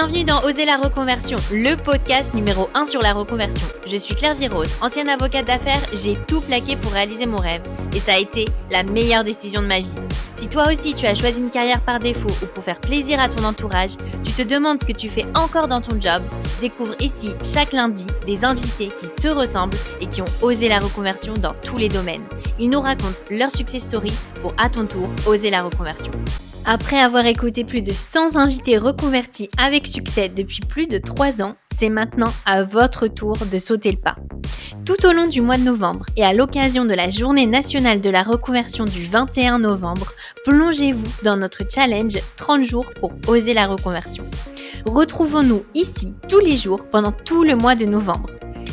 Bienvenue dans Oser la reconversion, le podcast numéro 1 sur la reconversion. Je suis Claire Virose, ancienne avocate d'affaires, j'ai tout plaqué pour réaliser mon rêve. Et ça a été la meilleure décision de ma vie. Si toi aussi tu as choisi une carrière par défaut ou pour faire plaisir à ton entourage, tu te demandes ce que tu fais encore dans ton job, découvre ici chaque lundi des invités qui te ressemblent et qui ont osé la reconversion dans tous les domaines. Ils nous racontent leur success story pour à ton tour oser la reconversion. Après avoir écouté plus de 100 invités reconvertis avec succès depuis plus de 3 ans, c'est maintenant à votre tour de sauter le pas. Tout au long du mois de novembre et à l'occasion de la Journée nationale de la reconversion du 21 novembre, plongez-vous dans notre challenge 30 jours pour oser la reconversion. Retrouvons-nous ici tous les jours pendant tout le mois de novembre.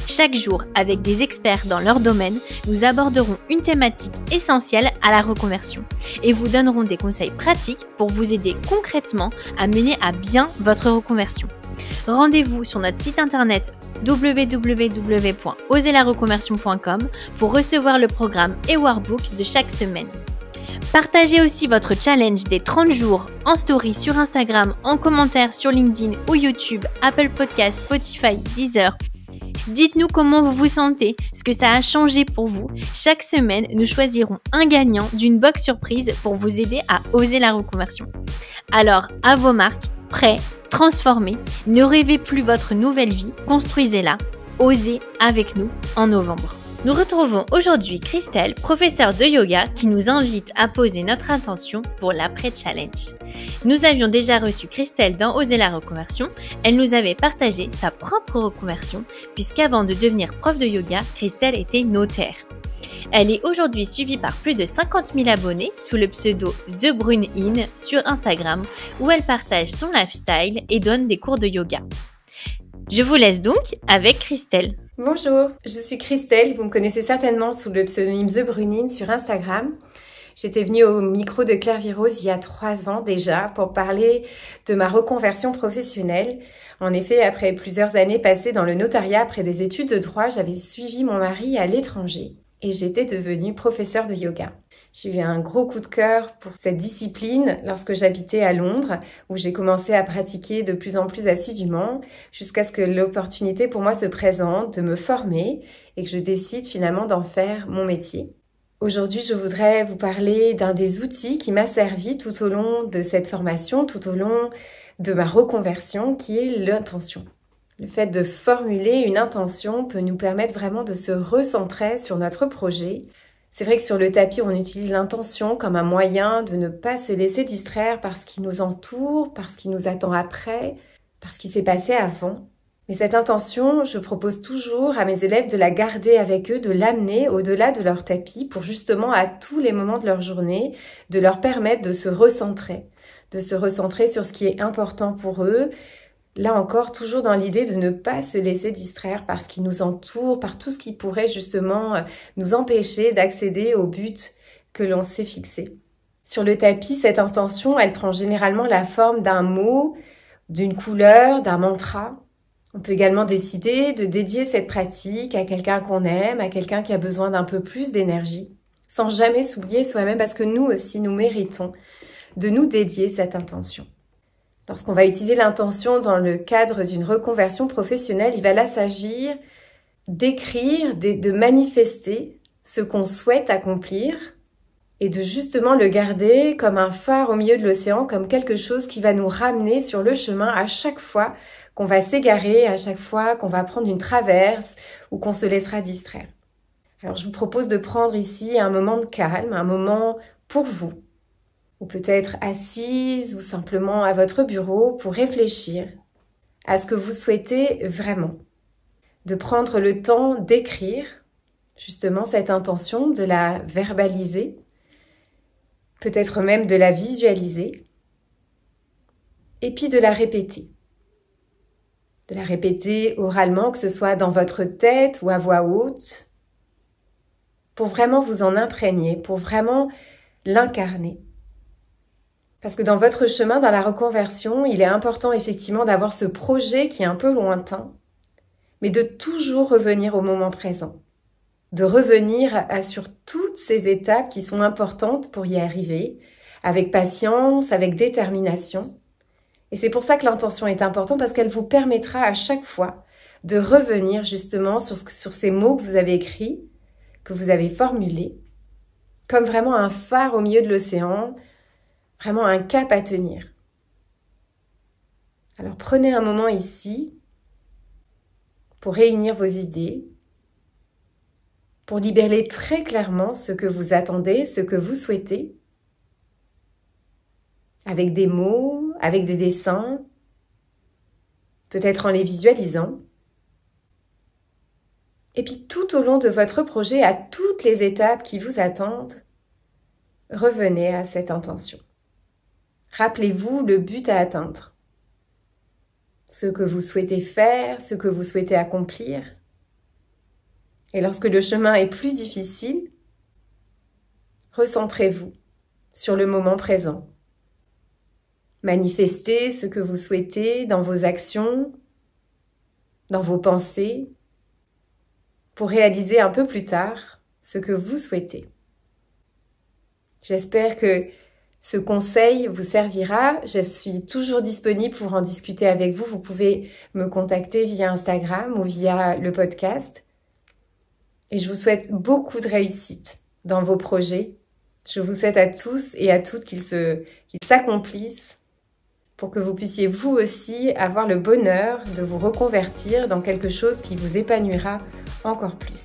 Chaque jour, avec des experts dans leur domaine, nous aborderons une thématique essentielle à la reconversion et vous donnerons des conseils pratiques pour vous aider concrètement à mener à bien votre reconversion. Rendez-vous sur notre site internet www.oserlareconversion.com pour recevoir le programme et workbook de chaque semaine. Partagez aussi votre challenge des 30 jours en story sur Instagram, en commentaire sur LinkedIn ou YouTube, Apple Podcasts, Spotify, Deezer. Dites-nous comment vous vous sentez, ce que ça a changé pour vous. Chaque semaine, nous choisirons un gagnant d'une box surprise pour vous aider à oser la reconversion. Alors, à vos marques, prêts, transformez, ne rêvez plus votre nouvelle vie, construisez-la, osez avec nous en novembre. Nous retrouvons aujourd'hui Christelle, professeure de yoga, qui nous invite à poser notre intention pour l'après-challenge. Nous avions déjà reçu Christelle dans Oser la reconversion. Elle nous avait partagé sa propre reconversion, puisqu'avant de devenir prof de yoga, Christelle était notaire. Elle est aujourd'hui suivie par plus de 50 000 abonnés sous le pseudo The Brune In sur Instagram, où elle partage son lifestyle et donne des cours de yoga. Je vous laisse donc avec Christelle. Bonjour, je suis Christelle, vous me connaissez certainement sous le pseudonyme The Brunine sur Instagram. J'étais venue au micro de Claire Virose il y a 3 ans déjà pour parler de ma reconversion professionnelle. En effet, après plusieurs années passées dans le notariat après des études de droit, j'avais suivi mon mari à l'étranger et j'étais devenue professeure de yoga. J'ai eu un gros coup de cœur pour cette discipline lorsque j'habitais à Londres, où j'ai commencé à pratiquer de plus en plus assidûment, jusqu'à ce que l'opportunité pour moi se présente de me former et que je décide finalement d'en faire mon métier. Aujourd'hui, je voudrais vous parler d'un des outils qui m'a servi tout au long de cette formation, tout au long de ma reconversion, qui est l'intention. Le fait de formuler une intention peut nous permettre vraiment de se recentrer sur notre projet. C'est vrai que sur le tapis, on utilise l'intention comme un moyen de ne pas se laisser distraire par ce qui nous entoure, par ce qui nous attend après, par ce qui s'est passé avant. Mais cette intention, je propose toujours à mes élèves de la garder avec eux, de l'amener au-delà de leur tapis pour justement à tous les moments de leur journée, de leur permettre de se recentrer sur ce qui est important pour eux. Là encore, toujours dans l'idée de ne pas se laisser distraire par ce qui nous entoure, par tout ce qui pourrait justement nous empêcher d'accéder au but que l'on s'est fixé. Sur le tapis, cette intention, elle prend généralement la forme d'un mot, d'une couleur, d'un mantra. On peut également décider de dédier cette pratique à quelqu'un qu'on aime, à quelqu'un qui a besoin d'un peu plus d'énergie, sans jamais s'oublier soi-même parce que nous aussi, nous méritons de nous dédier cette intention. Lorsqu'on va utiliser l'intention dans le cadre d'une reconversion professionnelle, il va là s'agir d'écrire, de manifester ce qu'on souhaite accomplir et de justement le garder comme un phare au milieu de l'océan, comme quelque chose qui va nous ramener sur le chemin à chaque fois qu'on va s'égarer, à chaque fois qu'on va prendre une traverse ou qu'on se laissera distraire. Alors je vous propose de prendre ici un moment de calme, un moment pour vous, ou peut-être assise ou simplement à votre bureau pour réfléchir à ce que vous souhaitez vraiment. De prendre le temps d'écrire justement cette intention, de la verbaliser, peut-être même de la visualiser, et puis de la répéter. De la répéter oralement, que ce soit dans votre tête ou à voix haute, pour vraiment vous en imprégner, pour vraiment l'incarner. Parce que dans votre chemin, dans la reconversion, il est important effectivement d'avoir ce projet qui est un peu lointain, mais de toujours revenir au moment présent. De revenir sur toutes ces étapes qui sont importantes pour y arriver, avec patience, avec détermination, Et c'est pour ça que l'intention est importante, parce qu'elle vous permettra à chaque fois de revenir justement sur ces mots que vous avez écrits, que vous avez formulés, comme vraiment un phare au milieu de l'océan, vraiment un cap à tenir. Alors prenez un moment ici pour réunir vos idées, pour libérer très clairement ce que vous attendez, ce que vous souhaitez, avec des mots, avec des dessins, peut-être en les visualisant. Et puis tout au long de votre projet, à toutes les étapes qui vous attendent, revenez à cette intention. Rappelez-vous le but à atteindre, ce que vous souhaitez faire, ce que vous souhaitez accomplir. Et lorsque le chemin est plus difficile, recentrez-vous sur le moment présent. Manifestez ce que vous souhaitez dans vos actions, dans vos pensées, pour réaliser un peu plus tard ce que vous souhaitez. J'espère que ce conseil vous servira. Je suis toujours disponible pour en discuter avec vous. Vous pouvez me contacter via Instagram ou via le podcast. Et je vous souhaite beaucoup de réussite dans vos projets. Je vous souhaite à tous et à toutes qu'ils s'accomplissent pour que vous puissiez vous aussi avoir le bonheur de vous reconvertir dans quelque chose qui vous épanouira encore plus.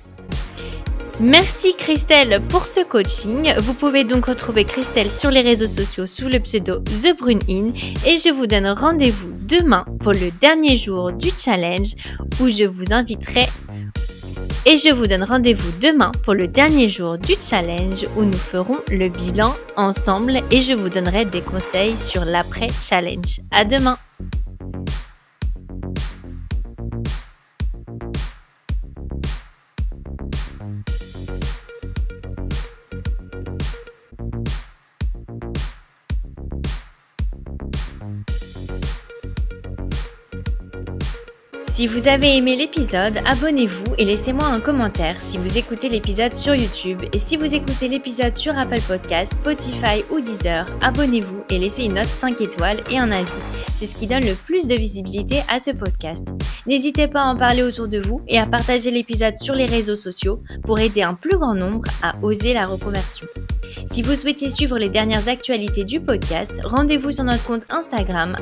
Merci Christelle pour ce coaching. Vous pouvez donc retrouver Christelle sur les réseaux sociaux sous le pseudo The Brune In et je vous donne rendez-vous demain pour le dernier jour du challenge où je vous inviterai où nous ferons le bilan ensemble et je vous donnerai des conseils sur l'après-challenge. À demain! Si vous avez aimé l'épisode, abonnez-vous et laissez-moi un commentaire si vous écoutez l'épisode sur YouTube. Et si vous écoutez l'épisode sur Apple Podcasts, Spotify ou Deezer, abonnez-vous et laissez une note 5 étoiles et un avis. C'est ce qui donne le plus de visibilité à ce podcast. N'hésitez pas à en parler autour de vous et à partager l'épisode sur les réseaux sociaux pour aider un plus grand nombre à oser la reconversion. Si vous souhaitez suivre les dernières actualités du podcast, rendez-vous sur notre compte Instagram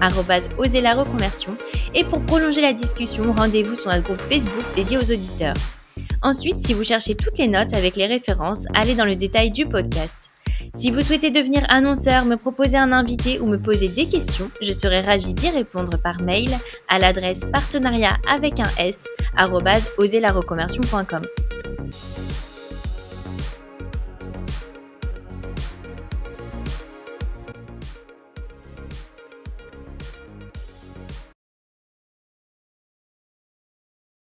@oserlareconversion et pour prolonger la discussion, rendez-vous sur notre groupe Facebook dédié aux auditeurs. Ensuite, si vous cherchez toutes les notes avec les références, allez dans le détail du podcast. Si vous souhaitez devenir annonceur, me proposer un invité ou me poser des questions, je serai ravie d'y répondre par mail à l'adresse partenariat@oserlareconversion.com.